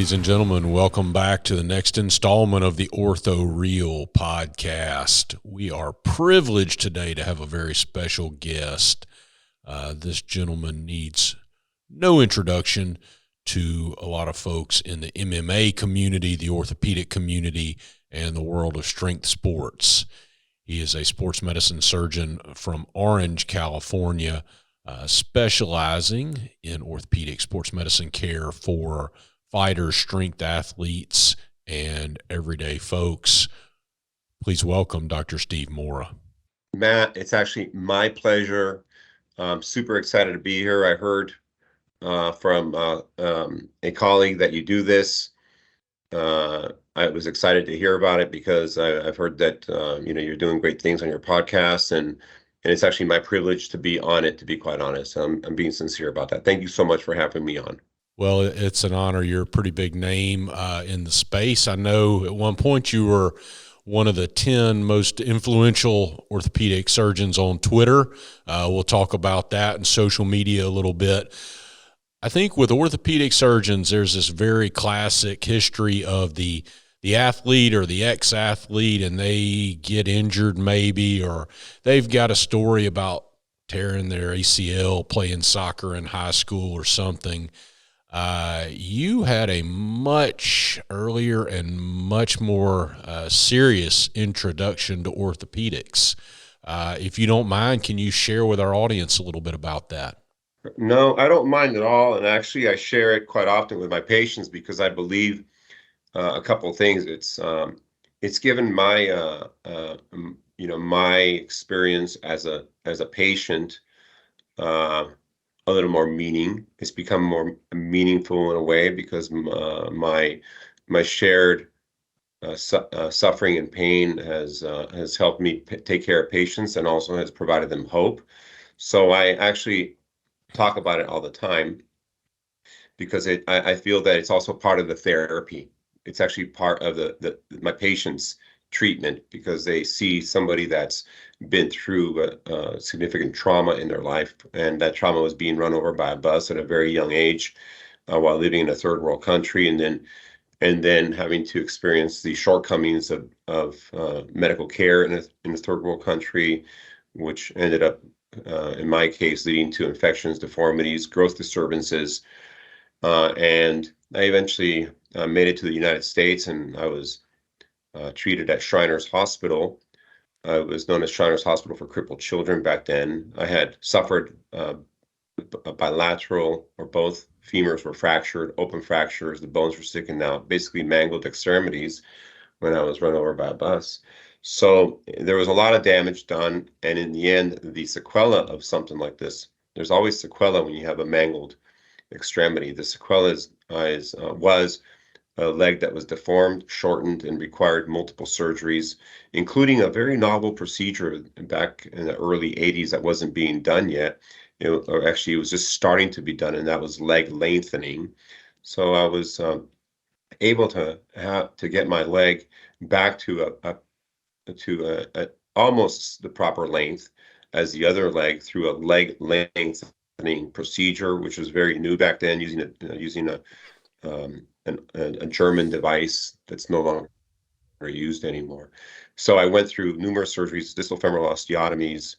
Ladies and gentlemen, welcome back to the next installment of the Ortho Real podcast. We are privileged today to have a very special guest. This gentleman needs no introduction to a lot of folks in the MMA community, the orthopedic community, and the world of strength sports. He is a sports medicine surgeon from Orange, California, specializing in orthopedic sports medicine care for fighters, strength athletes, and everyday folks. Please welcome Dr. Steve Mora. Matt, it's actually my pleasure. I'm super excited to be here. I heard from a colleague that you do this. I was excited to hear about it because I've heard that you're doing great things on your podcast, and it's actually my privilege to be on it, to be quite honest. I'm being sincere about that. Thank you so much for having me on. Well, it's an honor. You're a pretty big name in the space. I know at one point you were one of the 10 most influential orthopedic surgeons on Twitter. We'll talk about that and social media a little bit. I think with orthopedic surgeons, there's this very classic history of the athlete or the ex-athlete, and they get injured maybe, or they've got a story about tearing their ACL playing soccer in high school or something. You had a much earlier and much more serious introduction to orthopedics. If you don't mind, can you share with our audience a little bit about that? No, I don't mind at all. And actually, I share it quite often with my patients because I believe a couple of things. It's given my my experience as a patient a little more meaning. It's become more meaningful in a way because my shared suffering and pain has helped me take care of patients and also has provided them hope. So I actually talk about it all the time because I feel that it's also part of the therapy. It's actually part of my patients' treatment because they see somebody that's been through a significant trauma in their life, and that trauma was being run over by a bus at a very young age while living in a third world country, and then having to experience the shortcomings of medical care in a third world country, which ended up in my case leading to infections, deformities, growth disturbances, and I eventually made it to the United States, and I was treated at Shriners Hospital. It was known as Shriners Hospital for Crippled Children back then. I had suffered a bilateral, or both femurs were fractured, open fractures, the bones were sticking out, basically mangled extremities when I was run over by a bus. So there was a lot of damage done, and in the end, the sequela of something like this, there's always sequela when you have a mangled extremity. The sequela was a leg that was deformed, shortened, and required multiple surgeries, including a very novel procedure back in the early 80s that wasn't being done yet. It was just starting to be done, and that was leg lengthening. So I was able to get my leg back to almost the proper length as the other leg through a leg lengthening procedure, which was very new back then, using a German device that's no longer used anymore. So I went through numerous surgeries, distal femoral osteotomies,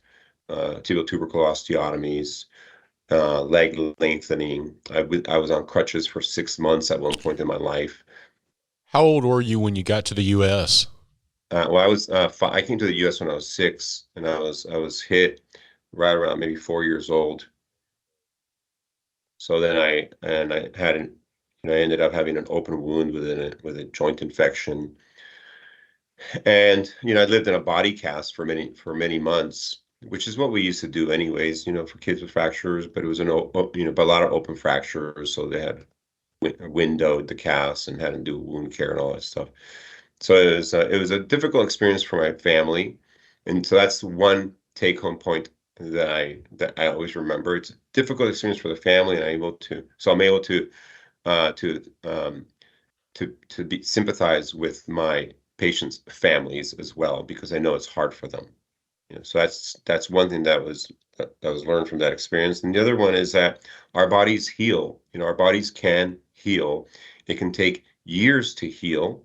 tibial tubercle osteotomies, leg lengthening. I was on crutches for 6 months at one point in my life. How old were you when you got to the U.S.? I came to the U.S. when I was 6, and I was hit right around maybe 4 years old. So then I ended up having an open wound with a joint infection, and I lived in a body cast for many months, which is what we used to do anyways, for kids with fractures. But it was but a lot of open fractures, so they had windowed the cast and had to do wound care and all that stuff. So it was a difficult experience for my family, and so that's one take-home point that I always remember. It's a difficult experience for the family, and I'm able to sympathize with my patients' families as well, because I know it's hard for them. So that's one thing that was learned from that experience. And the other one is that our bodies heal. Our bodies can heal It can take years to heal,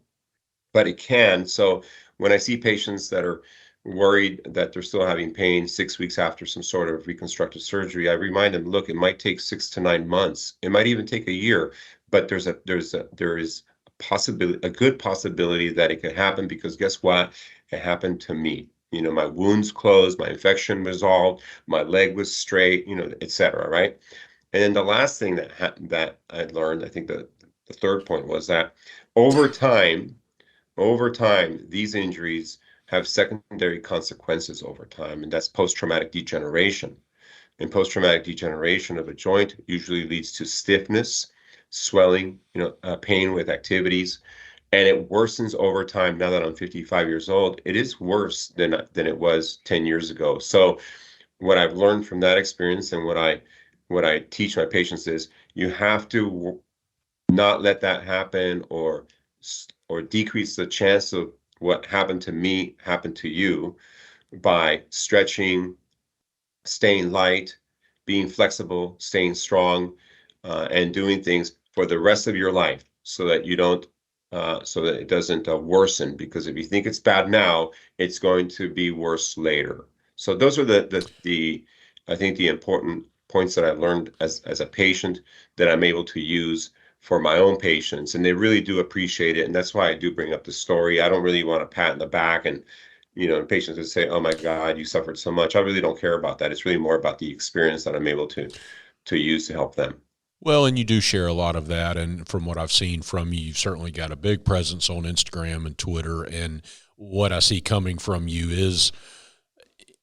but it can. So when I see patients that are worried that they're still having pain 6 weeks after some sort of reconstructive surgery, I remind them, look, it might take 6 to 9 months. It might even take a year, but there is a possibility, a good possibility that it could happen, because guess what? It happened to me. My wounds closed, my infection resolved, my leg was straight, et cetera, right? And then the last thing that I learned, I think the third point was that over time, these injuries have secondary consequences over time, and that's post-traumatic degeneration. And post-traumatic degeneration of a joint usually leads to stiffness, swelling, pain with activities, and it worsens over time. Now that I'm 55 years old, it is worse than it was 10 years ago. So what I've learned from that experience, and what I teach my patients, is you have to not let that happen, or decrease the chance of what happened to me happen to you, by stretching, staying light, being flexible, staying strong, and doing things for the rest of your life, so that you don't so that it doesn't worsen. Because if you think it's bad now, it's going to be worse later. So those are the I think the important points that I've learned as a patient, that I'm able to use for my own patients, and they really do appreciate it. And that's why I do bring up the story. I don't really want to pat in the back, and patients would say, "Oh my God, you suffered so much." I really don't care about that. It's really more about the experience that I'm able to use to help them. Well, and you do share a lot of that. And from what I've seen from you, you've certainly got a big presence on Instagram and Twitter. And what I see coming from you is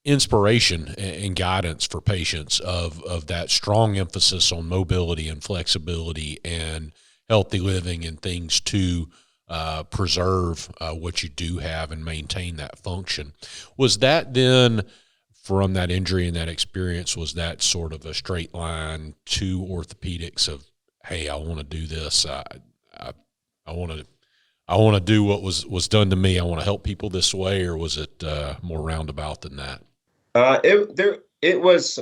inspiration and guidance for patients of that strong emphasis on mobility and flexibility and healthy living and things to preserve what you do have and maintain that function. Was that then, from that injury and that experience, was that sort of a straight line to orthopedics of, hey, I want to do this. I want to do what was done to me. I want to help people this way, or was it more roundabout than that? It was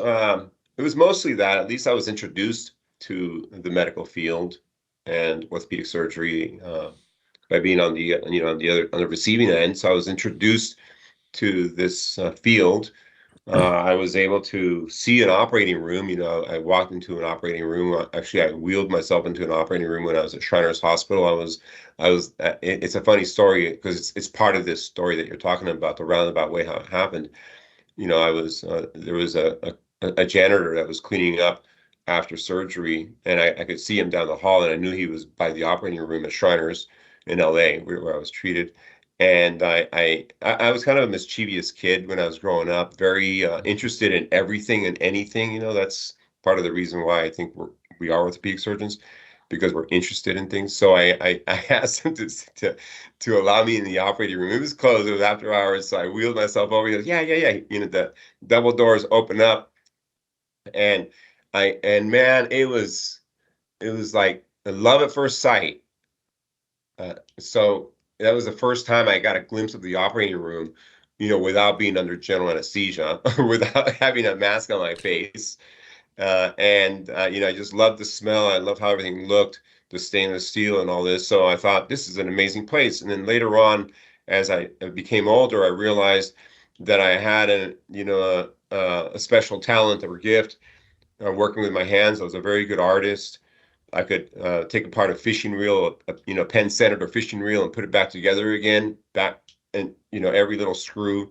mostly that. At least I was introduced to the medical field and orthopedic surgery by being on the receiving end. So I was introduced to this field. I was able to see an operating room. I walked into an operating room. Actually, I wheeled myself into an operating room when I was at Shriners Hospital. It's a funny story, because it's part of this story that you're talking about, the roundabout way how it happened. There was a janitor that was cleaning up after surgery, and I could see him down the hall, and I knew he was by the operating room at Shriners in LA, where I was treated. And I was kind of a mischievous kid when I was growing up, very interested in everything and anything. That's part of the reason why I think we are orthopedic surgeons, because we're interested in things. So I asked him to allow me in the operating room. It was closed. It was after hours. So I wheeled myself over. He goes, yeah. The double doors open up, and man, it was like a love at first sight. So that was the first time I got a glimpse of the operating room, without being under general anesthesia, or without having a mask on my face. I just loved the smell. I loved how everything looked, the stainless steel and all this. So I thought, this is an amazing place. And then later on, as I became older, I realized that I had a special talent or gift, working with my hands. I was a very good artist. I could take apart a fishing reel, Penn Senator fishing reel, and put it back together again, and every little screw.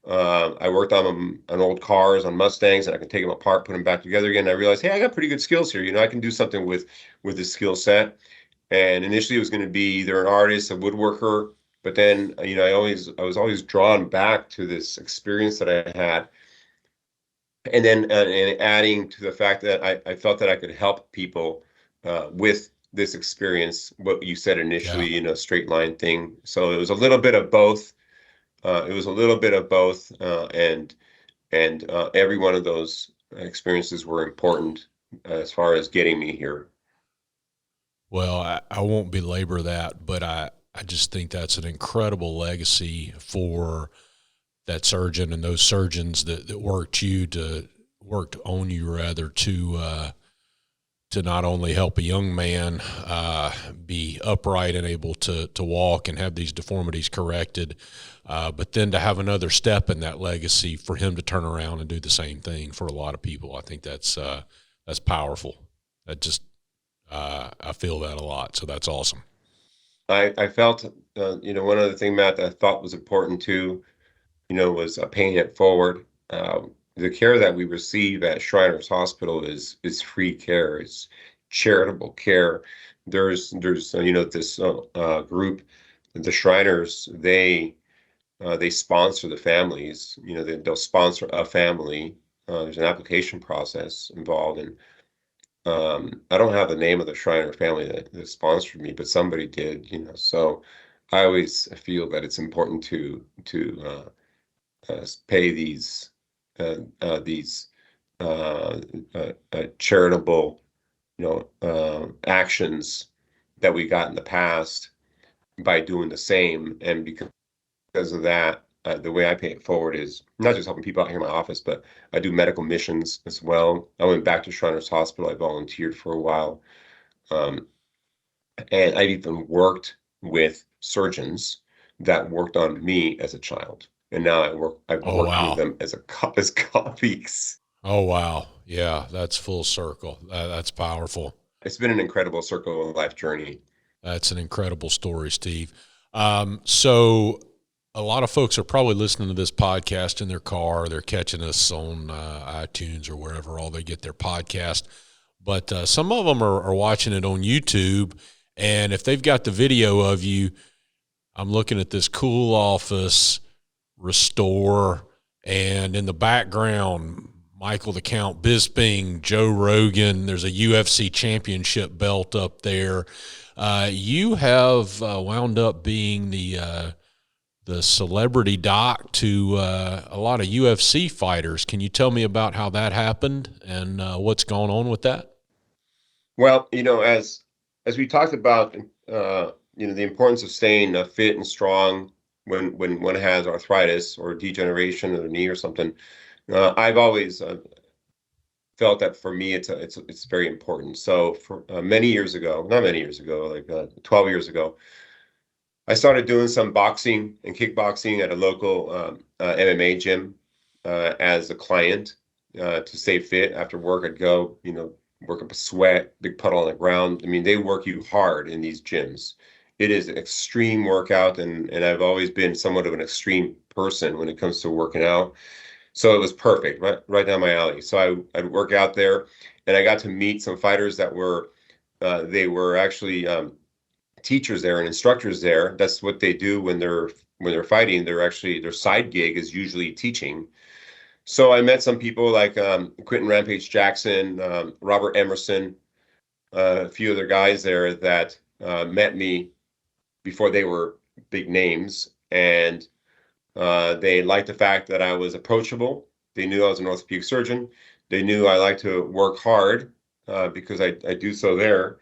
I worked on old cars, on Mustangs, and I can take them apart, put them back together again. I realized, hey, I got pretty good skills here. I can do something with this skill set. And initially, it was going to be either an artist, a woodworker, but then I was always drawn back to this experience that I had, and then and adding to the fact that I felt that I could help people with this experience. What you said initially, Yeah. Straight line thing. So it was a little bit of both. And every one of those experiences were important as far as getting me here. Well, I won't belabor that, but I just think that's an incredible legacy for that surgeon and those surgeons that worked on you rather to to not only help a young man be upright and able to walk and have these deformities corrected, but then to have another step in that legacy for him to turn around and do the same thing for a lot of people. I think that's powerful. That just I feel that a lot, so that's awesome. I felt, one other thing, Matt, that I thought was important too, was paying it forward. The care that we receive at Shriners Hospital is free care. It's charitable care. There's this group, the Shriners. They sponsor the families. They'll sponsor a family. There's an application process involved, and I don't have the name of the Shriner family that sponsored me, but somebody did. So I always feel that it's important to pay these charitable actions that we got in the past by doing the same. And because of that, the way I pay it forward is not just helping people out here in my office, but I do medical missions as well. I went back to Shriners Hospital. I volunteered for a while. And I've even worked with surgeons that worked on me as a child. And now I've worked with them as colleagues. Oh, wow. Yeah, that's full circle. That's powerful. It's been an incredible circle of life journey. That's an incredible story, Steve. So a lot of folks are probably listening to this podcast in their car. They're catching us on iTunes or wherever all they get their podcast. But some of them are watching it on YouTube. And if they've got the video of you, I'm looking at this cool office, Restore, and in the background, Michael the Count Bisping, Joe Rogan. There's a UFC championship belt up there. You have wound up being the celebrity doc to a lot of UFC fighters. Can you tell me about how that happened and what's going on with that? Well, as we talked about, the importance of staying fit and strong when one has arthritis or degeneration of the knee or something. I've always felt that for me, it's very important. So for many years ago, not many years ago, like 12 years ago, I started doing some boxing and kickboxing at a local MMA gym as a client to stay fit. After work, I'd go, work up a sweat, big puddle on the ground. I mean, they work you hard in these gyms. It is an extreme workout, and I've always been somewhat of an extreme person when it comes to working out. So it was perfect, right down my alley. So I'd work out there, and I got to meet some fighters that were actually teachers there and instructors there. That's what they do when they're fighting. Their side gig is usually teaching. So I met some people like Quentin Rampage Jackson, Robert Emerson, a few other guys there that met me before they were big names, and they liked the fact that I was approachable. They knew I was an orthopedic surgeon. They knew I like to work hard because I do so there.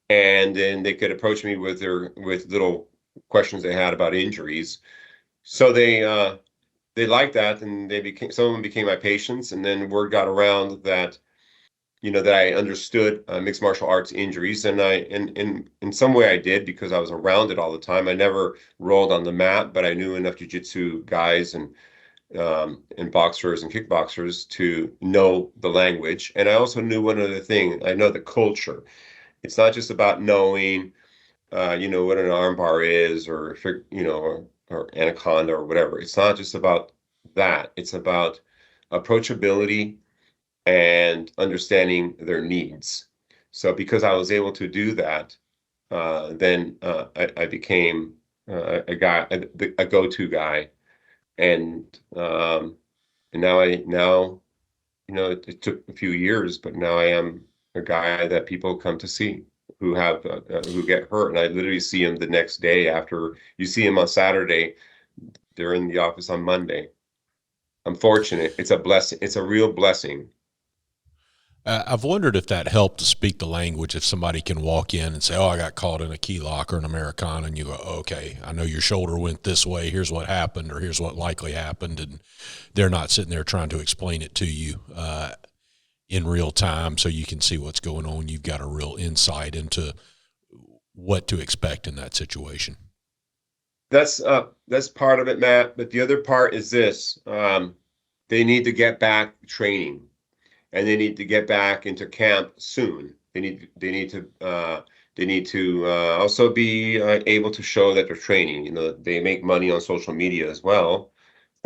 And then they could approach me with little questions they had about injuries. So they liked that, and some of them became my patients. And then word got around that that I understood mixed martial arts injuries, and in some way I did, because I was around it all the time. I never rolled on the mat, but I knew enough jiu-jitsu guys and boxers and kickboxers to know the language. And I also knew one other thing. I know the culture. It's not just about knowing, what an armbar is, or anaconda or whatever. It's not just about that. It's about approachability and understanding their needs. So because I was able to do that, then I became a go-to guy, and now it took a few years, but now I am a guy that people come to see who get hurt, and I literally see them the next day. After you see them on Saturday, they're in the office on Monday. I'm fortunate. It's a blessing. It's a real blessing. I've wondered if that helped to speak the language. If somebody can walk in and say, "Oh, I got caught in a key lock or an Americana," and you go, "Okay, I know your shoulder went this way. Here's what happened, or here's what likely happened," and they're not sitting there trying to explain it to you. in real time so you can see what's going on. You've got a real insight into what to expect in that situation. That's part of it, Matt. But the other part is this: they need to get back training, and they need to get back into camp soon. They need to also be able to show that they're training. You know, they make money on social media as well.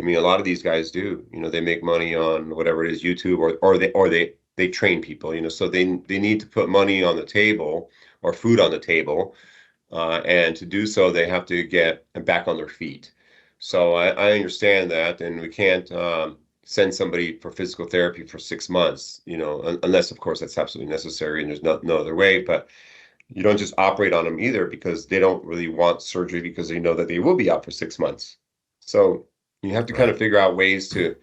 I mean, a lot of these guys do. You know, they make money on whatever it is, YouTube, or they train people. You know, so they need to put money on the table or food on the table, and to do so, they have to get back on their feet. So I understand that, and we can't send somebody for physical therapy for 6 months. You know, unless of course that's absolutely necessary, and there's no other way. But you don't just operate on them either, because they don't really want surgery because they know that they will be out for 6 months. So you have to kind Right. of figure out ways to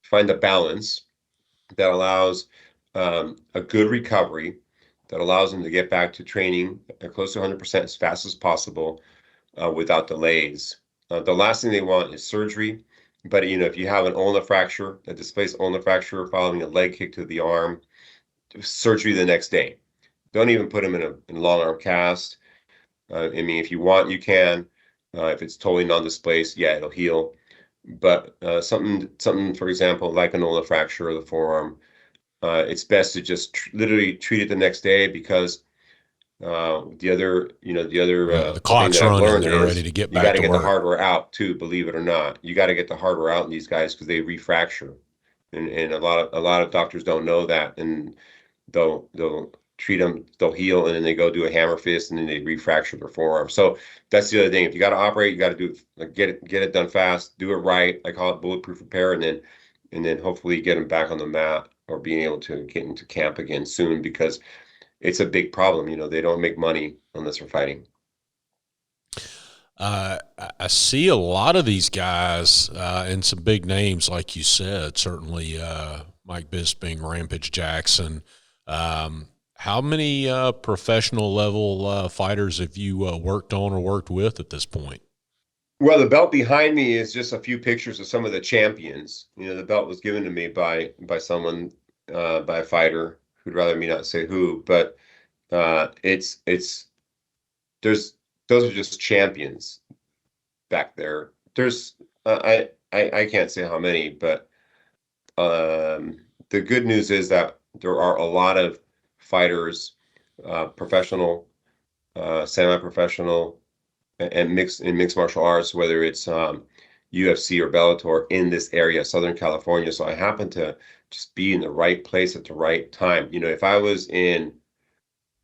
find a balance that allows a good recovery, that allows them to get back to training close to 100% as fast as possible, without delays. The last thing they want is surgery. But you know, if you have an ulnar fracture, a displaced ulnar fracture following a leg kick to the arm, surgery the next day. Don't even put them in a long arm cast. I mean, if you want, you can. If it's totally non-displaced, yeah, it'll heal. But something, for example, like an ulnar fracture of the forearm, it's best to just literally treat it the next day, because the other The thing clock's that I've running. learned They're ready is to get you got back to to get the work. hardware out too. Believe it or not, you got to get the hardware out in these guys, because they refracture, and a lot of doctors don't know that, and they'll treat them, they'll heal, and then they go do a hammer fist, and then they refracture their forearm. So that's the other thing. If you got to operate, you got to do it, like, get it done fast, do it right. I call it bulletproof repair, and then hopefully get them back on the mat, or being able to get into camp again soon, because it's a big problem. You know, they don't make money unless they're fighting. I see a lot of these guys and some big names, like you said, certainly Mike Bisping, Rampage Jackson. How many professional level fighters have you worked on or worked with at this point? Well, the belt behind me is just a few pictures of some of the champions. You know, the belt was given to me by someone, by a fighter who'd rather me not say who, but it's there's those are just champions back there. There's I can't say how many, but the good news is that there are a lot of fighters, professional, semi-professional, and mixed martial arts, whether it's UFC or Bellator, in this area, Southern California. So I happen to just be in the right place at the right time. You know, if I was in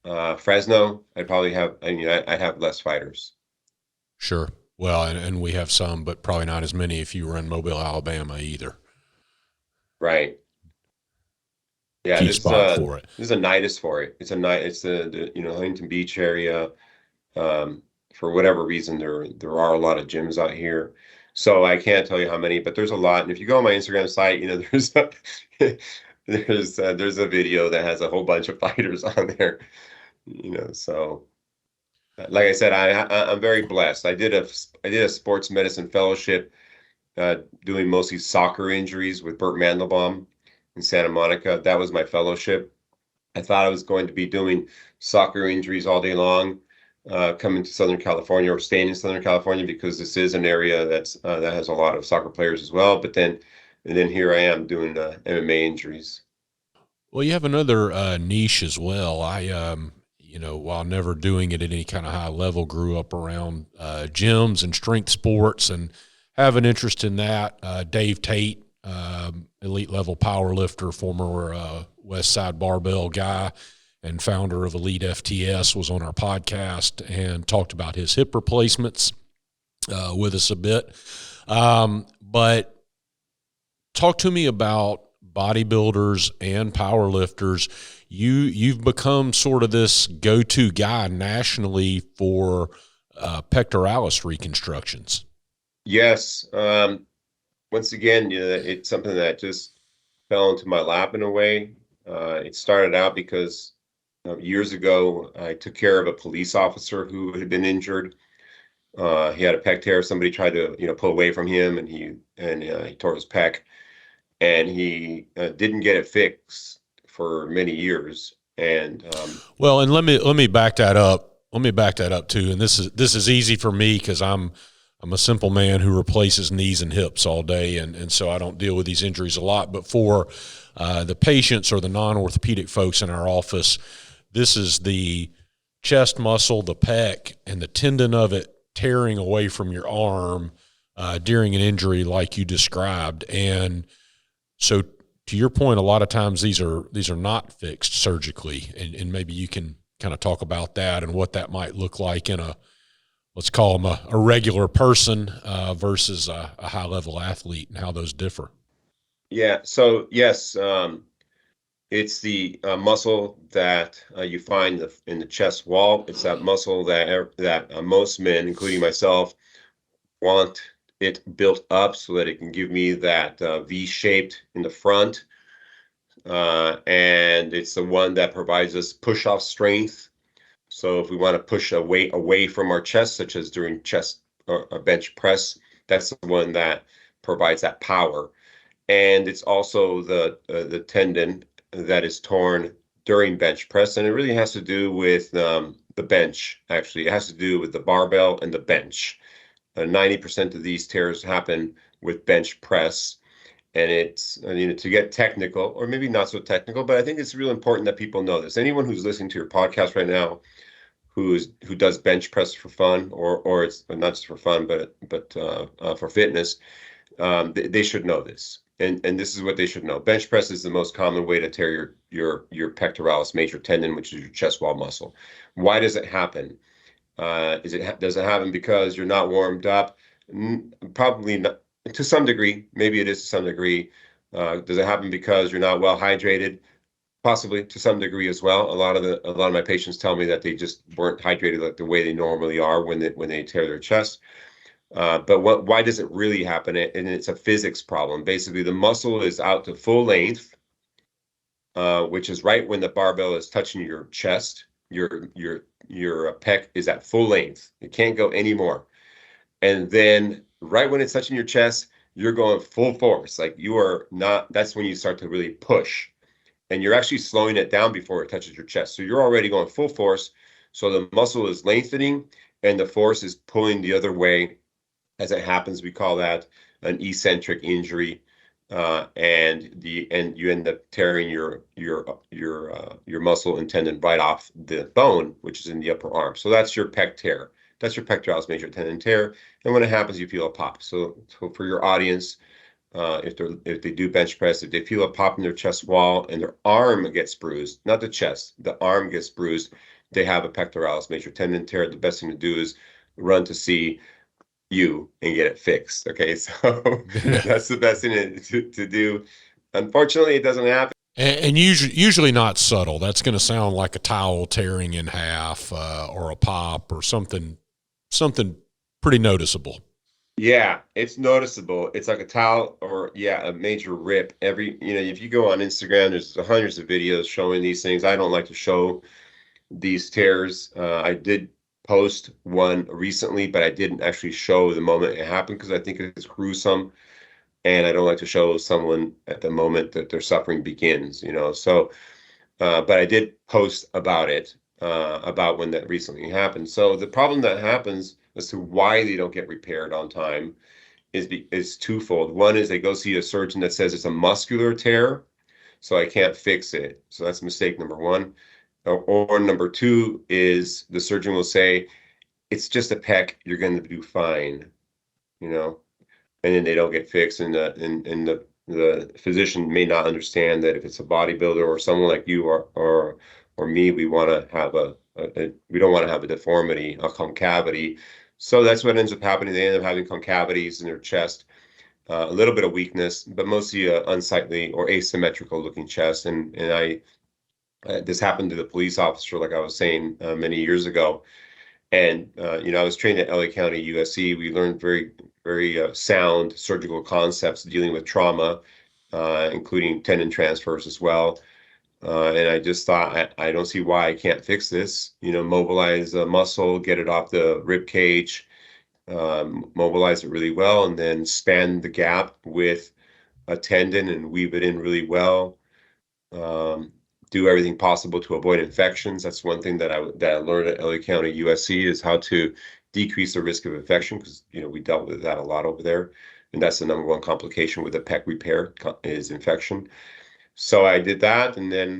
Fresno, I'd probably have, I mean, I'd have less fighters. Sure. Well, and we have some, but probably not as many if you were in Mobile, Alabama either. Right. Yeah, Key this is spot for it. a nidus for it. It's a night. It's the Huntington Beach area. For whatever reason, there are a lot of gyms out here. So I can't tell you how many, but there's a lot. And if you go on my Instagram site, you know, there's a video that has a whole bunch of fighters on there. You know, so like I said, I'm very blessed. I did a sports medicine fellowship, doing mostly soccer injuries with Burt Mandelbaum in Santa Monica. That was my fellowship. I thought I was going to be doing soccer injuries all day long, coming to Southern California, or staying in Southern California, because this is an area that has a lot of soccer players as well. And then here I am doing MMA injuries. Well, you have another niche as well. While never doing it at any kind of high level, grew up around gyms and strength sports and have an interest in that. Dave Tate, elite level power lifter, former West Side Barbell guy and founder of Elite FTS, was on our podcast and talked about his hip replacements with us a bit. But talk to me about bodybuilders and power lifters. You've become sort of this go-to guy nationally for pectoralis reconstructions. Yes. Once again, you know, it's something that just fell into my lap in a way. It started out because years ago, I took care of a police officer who had been injured. He had a pec tear. Somebody tried to, pull away from him, and he tore his pec. and he didn't get it fixed for many years. And Well, and let me back that up. Let me back that up too. And this is easy for me because I'm a simple man who replaces knees and hips all day, and so I don't deal with these injuries a lot. But for the patients or the non-orthopedic folks in our office, this is the chest muscle, the pec, and the tendon of it tearing away from your arm during an injury like you described. And so, to your point, a lot of times these are not fixed surgically, and maybe you can kind of talk about that and what that might look like in a, let's call them a regular person versus a high level athlete, and how those differ. yeah, so yes, it's the muscle that you find in the chest wall. It's that muscle that most men, including myself, want it built up so that it can give me that V-shaped in the front. And it's the one that provides us push-off strength. So if we want to push a weight away from our chest, such as during chest or a bench press, that's the one that provides that power. And it's also the tendon that is torn during bench press, and it really has to do with the bench. Actually, it has to do with the barbell and the bench. 90% of these tears happen with bench press, and it's to get technical, or maybe not so technical, but I think it's real important that people know this. Anyone who's listening to your podcast right now who does bench press for fun, or it's not just for fun, but for fitness, they should know this. And this is what they should know. Bench press is the most common way to tear your pectoralis major tendon, which is your chest wall muscle. Why does it happen? Does it happen because you're not warmed up? Probably not. To some degree, maybe it is to some degree. Does it happen because you're not well hydrated? Possibly to some degree as well. A lot of my patients tell me that they just weren't hydrated like the way they normally are when they tear their chest. But why does it really happen? And it's a physics problem. Basically, the muscle is out to full length, which is right when the barbell is touching your chest. Your pec is at full length. It can't go anymore. And then right when it's touching your chest, you're going full force. Like you are not. That's when you start to really push, and you're actually slowing it down before it touches your chest. So you're already going full force. So the muscle is lengthening, and the force is pulling the other way. As it happens, we call that an eccentric injury, and you end up tearing your muscle and tendon right off the bone, which is in the upper arm. So that's your pec tear. That's your pectoralis major tendon tear. And when it happens, you feel a pop. So for your audience, if they do bench press, if they feel a pop in their chest wall and their arm gets bruised, not the chest, the arm gets bruised, they have a pectoralis major tendon tear. The best thing to do is run to see you and get it fixed. Okay, so that's the best thing to do. Unfortunately, it doesn't happen. And usually not subtle. That's going to sound like a towel tearing in half or a pop or something pretty noticeable. Yeah, it's noticeable. It's like a towel or a major rip. If you go on Instagram, there's hundreds of videos showing these things. I don't like to show these tears. I did post one recently, but I didn't actually show the moment it happened because I think it's gruesome, and I don't like to show someone at the moment that their suffering begins, So, but I did post about it, about when that recently happened. So the problem that happens as to why they don't get repaired on time is twofold. One is they go see a surgeon that says it's a muscular tear, so I can't fix it. So that's mistake number one. Or number two is the surgeon will say, it's just a pec, you're going to do fine, and then they don't get fixed. And the physician may not understand that if it's a bodybuilder or someone like you or me, we want to have we don't want to have a deformity, a concavity. So that's what ends up happening. They end up having concavities in their chest, a little bit of weakness, but mostly unsightly or asymmetrical looking chest. And this happened to the police officer, like I was saying, many years ago. And I was trained at LA County USC. We learned very, very sound surgical concepts dealing with trauma, including tendon transfers as well. And I just thought, I don't see why I can't fix this. Mobilize a muscle, get it off the rib cage, mobilize it really well, and then span the gap with a tendon and weave it in really well. Do everything possible to avoid infections. That's one thing that I learned at LA County USC, is how to decrease the risk of infection, because we dealt with that a lot over there, and that's the number one complication with a pec repair is infection. So I did that, and then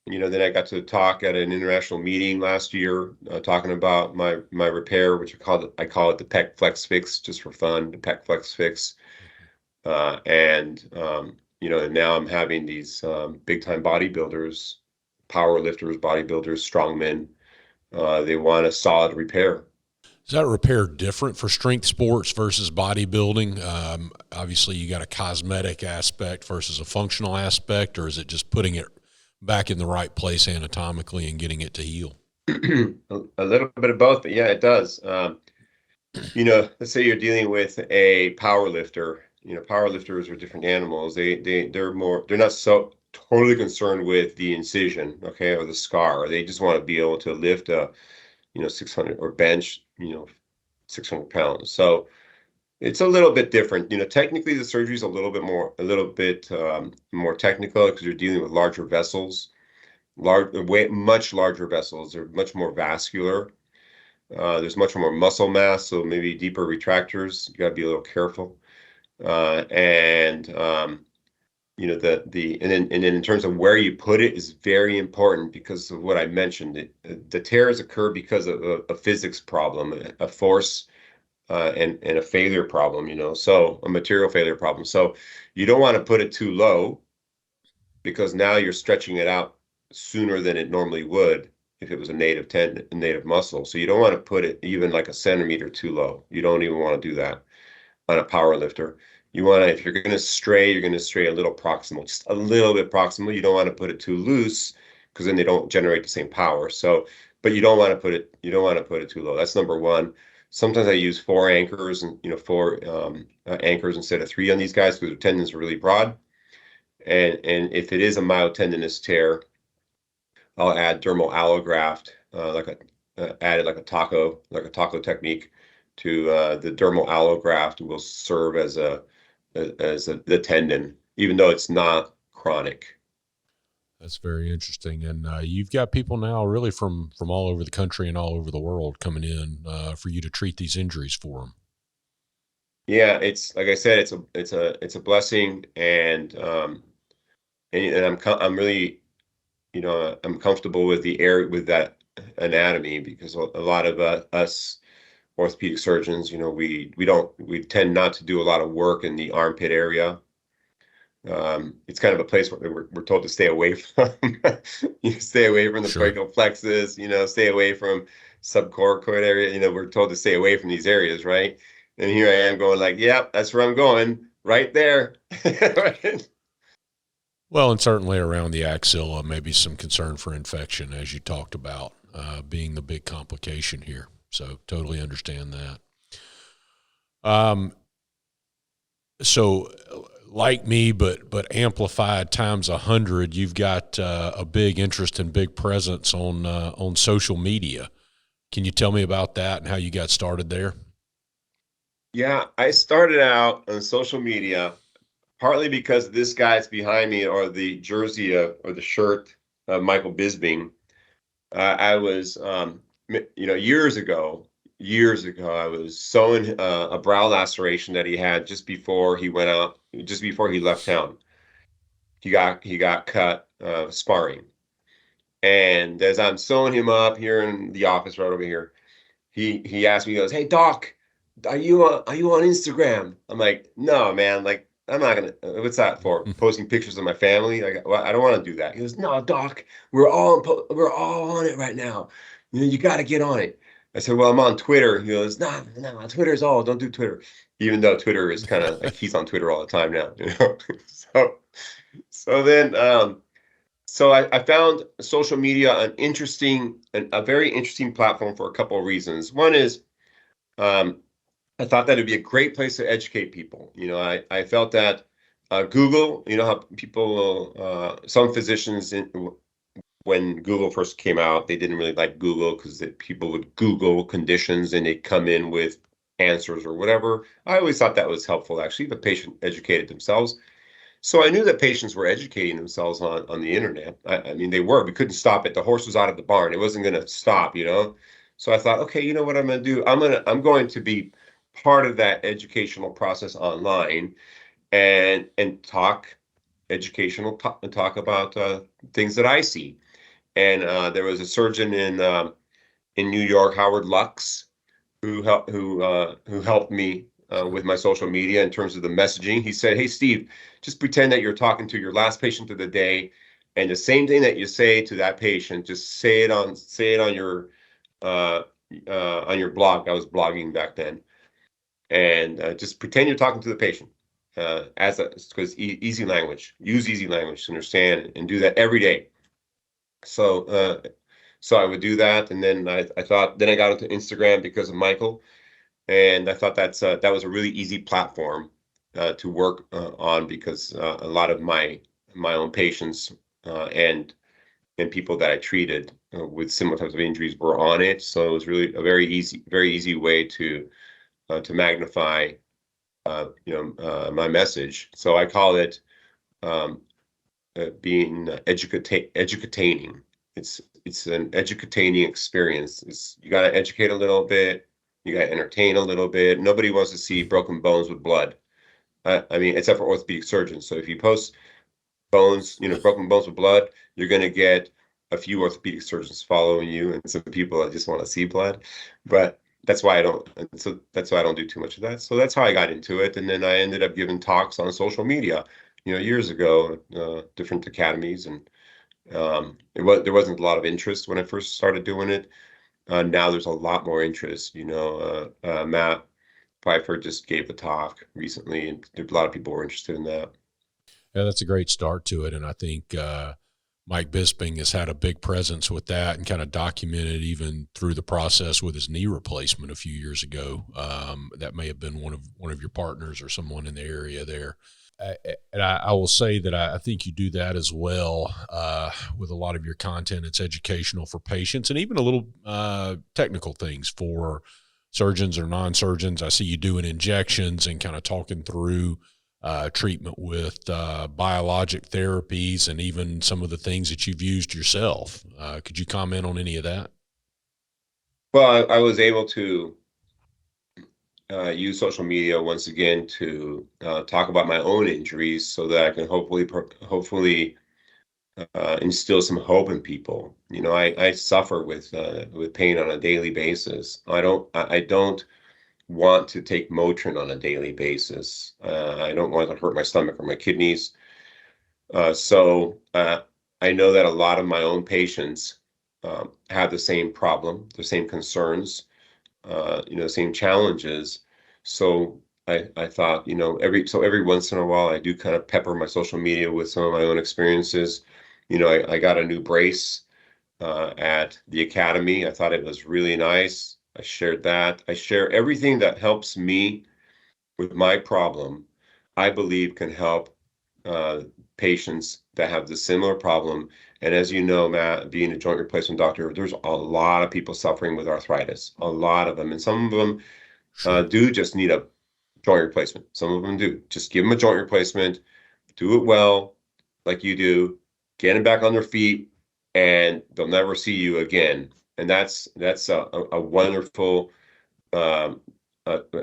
then I got to talk at an international meeting last year, talking about my repair, which I call it the pec flex fix, just for fun, the pec flex fix. And now I'm having these big time bodybuilders, power lifters, bodybuilders, strongmen. They want a solid repair. Is that repair different for strength sports versus bodybuilding? Obviously, you got a cosmetic aspect versus a functional aspect, or is it just putting it back in the right place anatomically and getting it to heal? A little bit of both, but yeah, it does. Let's say you're dealing with a power lifter. Power lifters are different animals. They're not so totally concerned with the incision, okay, or the scar. They just want to be able to lift a 600 or bench 600 pounds. So it's a little bit different. Technically the surgery is a little bit more technical, because you're dealing with larger vessels, much larger vessels. They're much more vascular. There's much more muscle mass, so maybe deeper retractors. You got to be a little careful. And then in terms of where you put it is very important, because of what I mentioned. The tears occur because of a physics problem, a force and a failure problem, so a material failure problem. So you don't want to put it too low, because now you're stretching it out sooner than it normally would if it was a native muscle. So you don't want to put it even like a centimeter too low. You don't even want to do that on a power lifter. You want to, if you're going to stray, you're going to stray a little proximal, just a little bit proximal. You don't want to put it too loose, because then they don't generate the same power. So, but you don't want to put it too low. That's number one. Sometimes I use 4 anchors and four anchors instead of 3 on these guys, because their tendons are really broad. And if it is a myotendinous tear, I'll add dermal allograft, added like a taco technique to the dermal allograft, will serve as the tendon, even though it's not chronic. That's very interesting. And you've got people now really from all over the country and all over the world coming in for you to treat these injuries for them. Yeah, it's like I said, it's a blessing, and I'm really, I'm comfortable with with that anatomy, because a lot of us orthopedic surgeons, we tend not to do a lot of work in the armpit area. It's kind of a place where we're told to stay away from. Stay away from the brachial plexus, stay away from subcoracoid area. We're told to stay away from these areas, right? And here I am going like, yeah, that's where I'm going, right there. Well, and certainly around the axilla, maybe some concern for infection, as you talked about, being the big complication here. So totally understand that. So like me, but amplified times 100, you've got a big interest and big presence on social media. Can you tell me about that and how you got started there? Yeah, I started out on social media partly because this guy's behind me, or the jersey or the shirt of Michael Bisping. I was, years ago, I was sewing a brow laceration that he had just before he left town. He got cut sparring, and as I'm sewing him up here in the office right over here, he asked me, he goes, "Hey Doc, are you on Instagram?" I'm like, "No, man, like I'm not gonna. What's that for? Posting pictures of my family? Like, well, I don't want to do that." He goes, "No, Doc, we're all on it right now. You got to get on it." I said, "Well, I'm on Twitter." He goes, "No, Twitter's all. Don't do Twitter." Even though Twitter is kind of like he's on Twitter all the time now. So then, so I found social media a very interesting platform for a couple of reasons. One is, I thought that it'd be a great place to educate people. I felt that Google, how people, some physicians, when Google first came out, they didn't really like Google, because people would Google conditions and they'd come in with answers or whatever. I always thought that was helpful, actually. The patient educated themselves. So I knew that patients were educating themselves on the internet. I mean, they were. We couldn't stop it. The horse was out of the barn. It wasn't going to stop, you know. So I thought, okay, you know what I'm going to do? I'm going to be part of that educational process online and talk educational talk, and talk about things that I see. And there was a surgeon in New York, Howard Lux, who helped me with my social media in terms of the messaging. He said, "Hey, Steve, just pretend that you're talking to your last patient of the day, and the same thing that you say to that patient, just uh, on your blog." I was blogging back then, and just pretend you're talking to the patient as a because easy language, use easy language to understand, and do that every day. So so I would do that, and then I thought then I got into Instagram because of Michael, and I thought that was a really easy platform to work on because a lot of my own patients and people that I treated with similar types of injuries were on it, so it was really a very easy way to magnify my message. So I call it um, being educataining. It's an educataining experience. You got to educate a little bit. You got to entertain a little bit. Nobody wants to see broken bones with blood. I mean, except for orthopedic surgeons. So if you post broken bones with blood, you're going to get a few orthopedic surgeons following you and some people that just want to see blood. But that's why I don't. So that's why I don't do too much of that. So that's how I got into it, and then I ended up giving talks on social media, years ago, different academies, and there wasn't a lot of interest when I first started doing it. Now there's a lot more interest. Matt Pfeiffer just gave a talk recently, and a lot of people were interested in that. Yeah, that's a great start to it. And I think Mike Bisping has had a big presence with that and kind of documented even through the process with his knee replacement a few years ago. That may have been one of your partners or someone in the area there. And I will say that I think you do that as well with a lot of your content. It's educational for patients and even a little technical things for surgeons or non-surgeons. I see you doing injections and kind of talking through treatment with biologic therapies and even some of the things that you've used yourself. Could you comment on any of that? Well, I was able to use social media once again to talk about my own injuries so that I can hopefully instill some hope in people. I suffer with pain on a daily basis. I don't want to take Motrin on a daily basis. I don't want to hurt my stomach or my kidneys. So I know that a lot of my own patients have the same problem, the same concerns, same challenges. So I thought, every once in a while I do kind of pepper my social media with some of my own experiences. I got a new brace at the academy. I thought it was really nice. I shared that. I share everything that helps me with my problem. I believe can help uh, patients that have the similar problem. And as you know, Matt, being a joint replacement doctor, there's a lot of people suffering with arthritis, a lot of them. And some of them Sure. do just need a joint replacement. Some of them do. Just give them a joint replacement, do it well, like you do, get them back on their feet, and they'll never see you again. And that's a wonderful um,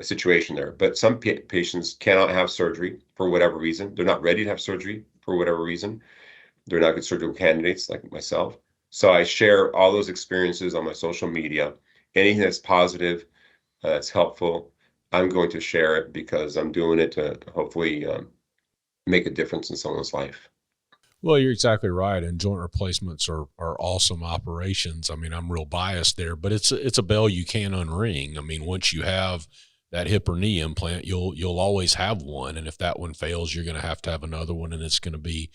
situation there. But some patients cannot have surgery for whatever reason. They're not ready to have surgery for whatever reason. They're not good surgical candidates like myself. So I share all those experiences on my social media. Anything that's positive, that's helpful, I'm going to share it because I'm doing it to hopefully make a difference in someone's life. Well, you're exactly right, and joint replacements are awesome operations. I mean, I'm real biased there, but it's a bell you can't unring. I mean, once you have that hip or knee implant, you'll always have one, and if that one fails, you're going to have another one, and it's going to be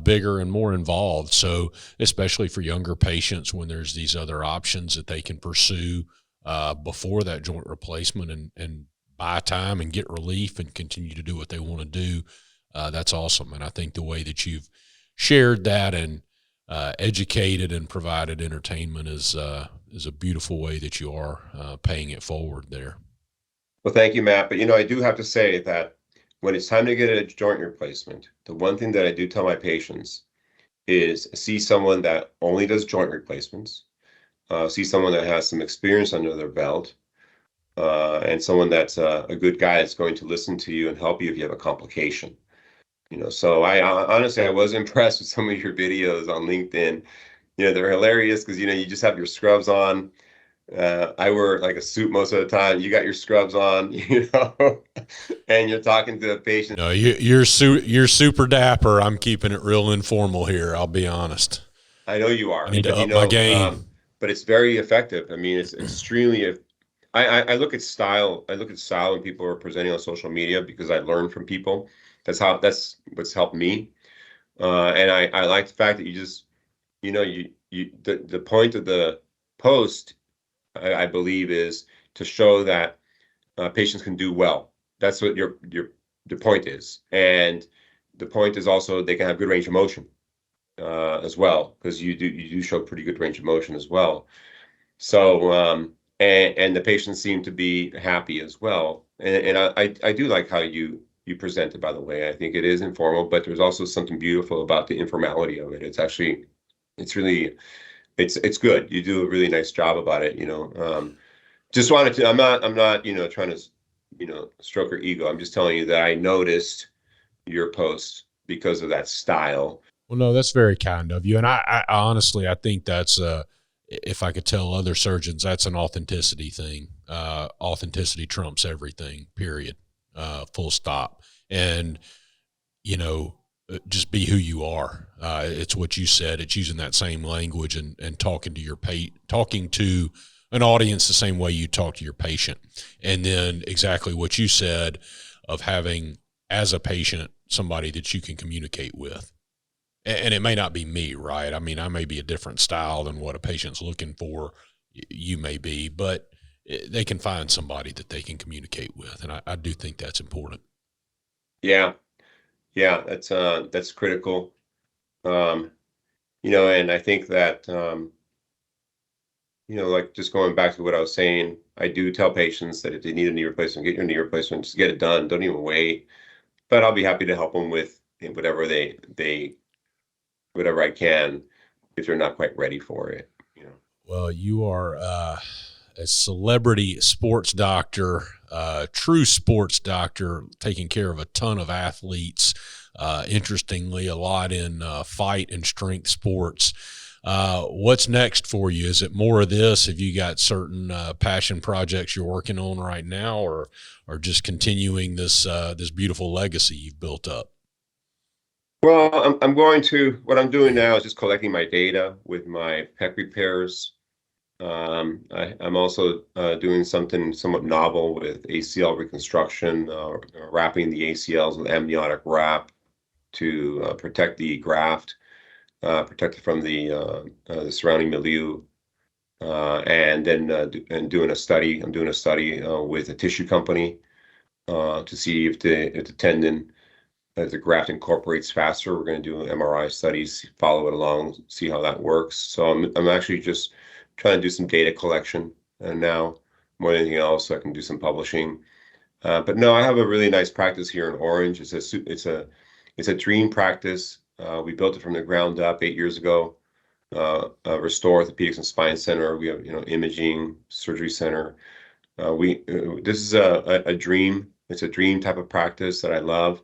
bigger and more involved. So, especially for younger patients, when there's these other options that they can pursue before that joint replacement and buy time and get relief and continue to do what they want to do, that's awesome. And I think the way that you've shared that and educated and provided entertainment is a beautiful way that you are paying it forward there. Well, thank you, Matt. But I do have to say that when it's time to get a joint replacement, the one thing that I do tell my patients is see someone that only does joint replacements, see someone that has some experience under their belt, and someone that's a good guy that's going to listen to you and help you if you have a complication. So I honestly, I was impressed with some of your videos on LinkedIn. They're hilarious because you just have your scrubs on. I wear like a suit most of the time. You got your scrubs on, and you're talking to a patient. No, you're super dapper. I'm keeping it real informal here. I'll be honest. I know you I are, need to but up my game. but it's very effective. I mean, it's extremely. I look at style. I look at style when people are presenting on social media because I learn from people. That's what's helped me. And I like the fact that you just, the point of the post, I believe, is to show that patients can do well. That's what the point is, and the point is also they can have good range of motion as well, because you do show pretty good range of motion as well. So and the patients seem to be happy as well. And I do like how you present it, by the way. I think it is informal, but there's also something beautiful about the informality of it. It's really it's good. You do a really nice job about it. Just wanted to. I'm not trying to stroke her ego. I'm just telling you that I noticed your post because of that style. Well, no, that's very kind of you. And I honestly, I think that's if I could tell other surgeons, that's an authenticity thing. Authenticity trumps everything, period. Full stop. And, just be who you are. It's what you said. It's using that same language and talking to an audience the same way you talk to your patient. And then exactly what you said of having, as a patient, somebody that you can communicate with. And it may not be me, right? I mean, I may be a different style than what a patient's looking for. You may be, but they can find somebody that they can communicate with. And I do think that's important. Yeah, yeah, that's critical. And I think that like just going back to what I was saying, I do tell patients that if they need a knee replacement, get your knee replacement, just get it done. Don't even wait. But I'll be happy to help them with whatever whatever I can if they're not quite ready for it. Well, you are a celebrity sports doctor, true sports doctor, taking care of a ton of athletes. Interestingly, a lot in fight and strength sports. What's next for you? Is it more of this? Have you got certain passion projects you're working on right now, or just continuing this beautiful legacy you've built up? Well, what I'm doing now is just collecting my data with my pec repairs. I'm also doing something somewhat novel with ACL reconstruction, wrapping the ACLs with amniotic wrap to protect the graft, protect it from the surrounding milieu, and then doing a study. I'm doing a study with a tissue company to see if the tendon, as the graft incorporates faster. We're going to do MRI studies, follow it along, see how that works. So I'm actually just trying to do some data collection now more than anything else, so I can do some publishing. But no, I have a really nice practice here in Orange. It's a dream practice. We built it from the ground up 8 years ago. Restore Orthopedics and Spine Center. We have imaging, surgery center. This is a dream. It's a dream type of practice that I love.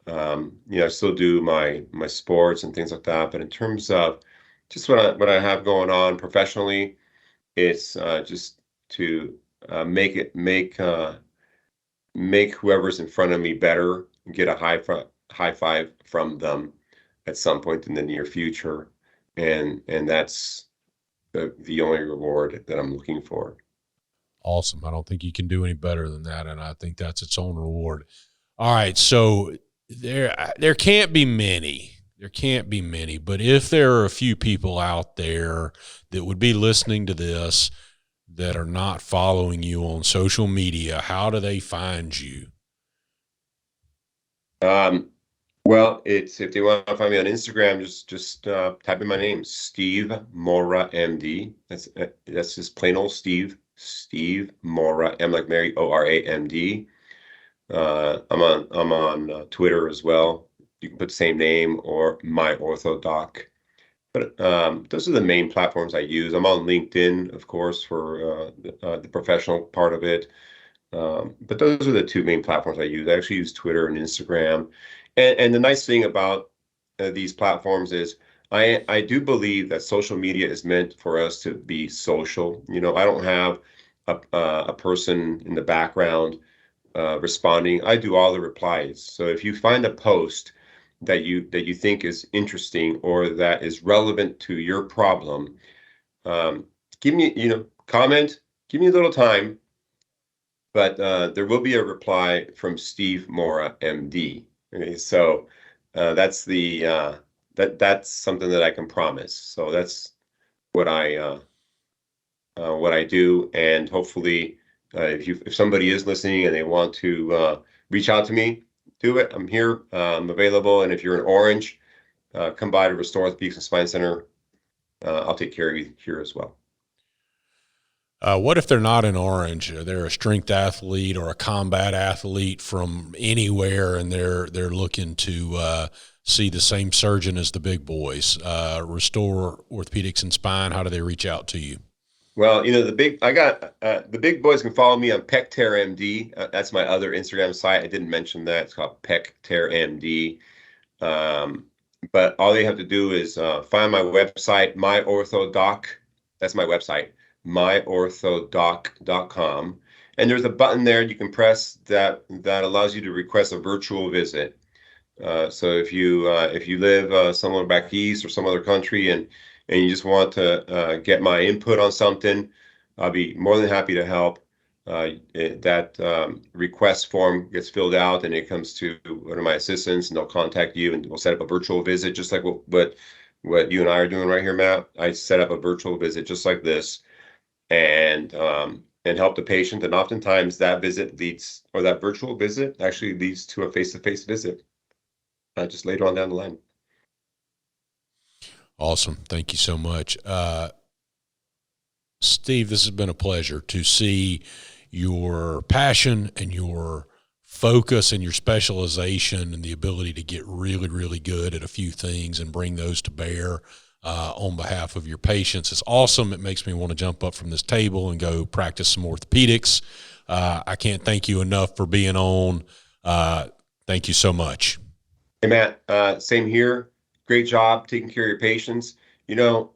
I still do my sports and things like that, but in terms of just what I have going on professionally, it's just to make whoever's in front of me better, get a high five from them at some point in the near future, and that's the only reward that I'm looking for. Awesome. I don't think you can do any better than that, and I think that's its own reward. All right, so there can't be many. There can't be many, but if there are a few people out there that would be listening to this that are not following you on social media, how do they find you? Well, it's if they want to find me on Instagram, just type in my name, Steve Mora MD. That's just plain old Steve. Steve Mora, M like Mary, ORAMD. I'm on Twitter as well. You can put the same name or my Ortho Doc. But those are the main platforms I use. I'm on LinkedIn, of course, for the professional part of it. But those are the two main platforms I use. I actually use Twitter and Instagram. And the nice thing about these platforms is I do believe that social media is meant for us to be social. You know, I don't have a person in the background responding. I do all the replies. So if you find a post that you think is interesting or that is relevant to your problem, give me, comment, give me a little time, but there will be a reply from Steve Mora, MD. Okay, so that's that's something that I can promise. So that's what I do, and hopefully, if somebody is listening and they want to reach out to me, do it. I'm here, I'm available, and if you're in Orange, come by to Restore Orthopedics and Spine Center. I'll take care of you here as well. What if they're not in Orange? They're a strength athlete or a combat athlete from anywhere, and they're looking to see the same surgeon as the big boys. Restore Orthopedics and Spine. How do they reach out to you? Well, the big boys can follow me on PecTearMD. That's my other Instagram site. I didn't mention that. It's called PecTearMD. But all they have to do is find my website, MyOrthoDoc. That's my website, MyOrthoDoc.com. And there's a button there you can press that allows you to request a virtual visit. So if you live somewhere back east or some other country and you just want to get my input on something, I'll be more than happy to help. That request form gets filled out and it comes to one of my assistants, and they'll contact you and we'll set up a virtual visit, just like what you and I are doing right here, Matt. I set up a virtual visit just like this, and help the patient. And oftentimes that virtual visit actually leads to a face-to-face visit just later on down the line. Awesome. Thank you so much. Steve, this has been a pleasure to see your passion and your focus and your specialization and the ability to get really, really good at a few things and bring those to bear on behalf of your patients. It's awesome. It makes me want to jump up from this table and go practice some orthopedics. I can't thank you enough for being on. Thank you so much. Hey, Matt, same here. Great job taking care of your patients. If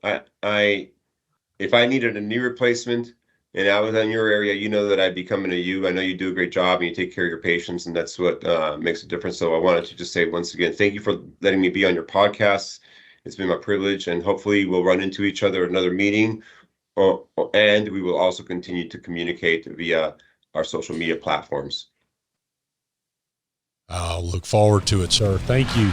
I needed a knee replacement and I was in your area, you know that I'd be coming to you. I know you do a great job and you take care of your patients, and that's what makes a difference. So I wanted to just say once again, thank you for letting me be on your podcast. It's been my privilege, and hopefully we'll run into each other at another meeting, and we will also continue to communicate via our social media platforms. I'll look forward to it, sir. Thank you.